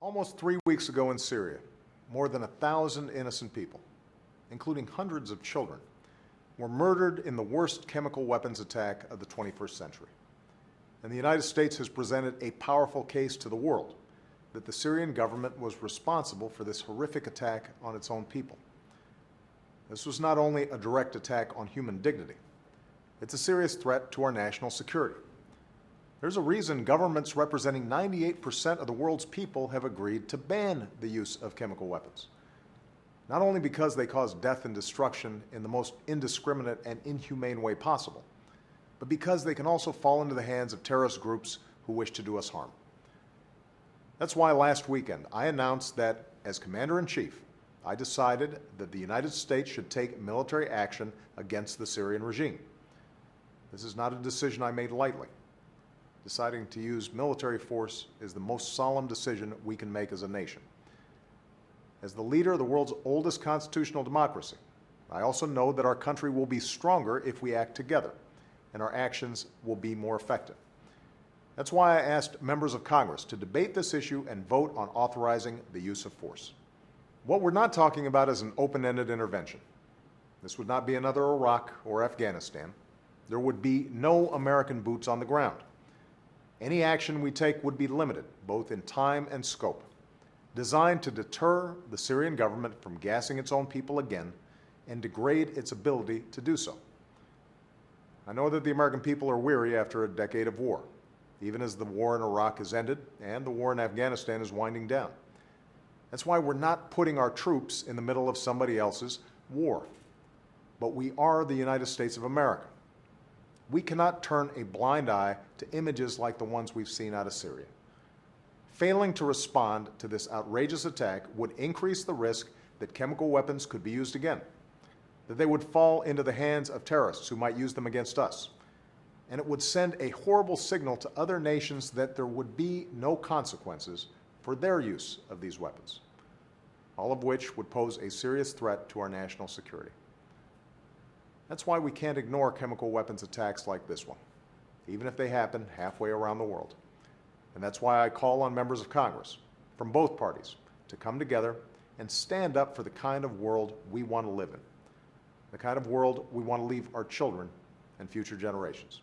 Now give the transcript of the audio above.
Almost 3 weeks ago in Syria, more than 1,000 innocent people, including hundreds of children, were murdered in the worst chemical weapons attack of the 21st century. And the United States has presented a powerful case to the world that the Syrian government was responsible for this horrific attack on its own people. This was not only a direct attack on human dignity, it's a serious threat to our national security. There's a reason governments representing 98% of the world's people have agreed to ban the use of chemical weapons. Not only because they cause death and destruction in the most indiscriminate and inhumane way possible, but because they can also fall into the hands of terrorist groups who wish to do us harm. That's why last weekend I announced that, as Commander-in-Chief, I decided that the United States should take military action against the Syrian regime. This is not a decision I made lightly. Deciding to use military force is the most solemn decision we can make as a nation. As the leader of the world's oldest constitutional democracy, I also know that our country will be stronger if we act together, and our actions will be more effective. That's why I asked members of Congress to debate this issue and vote on authorizing the use of force. What we're not talking about is an open-ended intervention. This would not be another Iraq or Afghanistan. There would be no American boots on the ground. Any action we take would be limited, both in time and scope, designed to deter the Syrian government from gassing its own people again and degrade its ability to do so. I know that the American people are weary after a decade of war, even as the war in Iraq has ended and the war in Afghanistan is winding down. That's why we're not putting our troops in the middle of somebody else's war. But we are the United States of America. We cannot turn a blind eye to images like the ones we've seen out of Syria. Failing to respond to this outrageous attack would increase the risk that chemical weapons could be used again, that they would fall into the hands of terrorists who might use them against us, and it would send a horrible signal to other nations that there would be no consequences for their use of these weapons, all of which would pose a serious threat to our national security. That's why we can't ignore chemical weapons attacks like this one, even if they happen halfway around the world. And that's why I call on members of Congress from both parties to come together and stand up for the kind of world we want to live in, the kind of world we want to leave our children and future generations.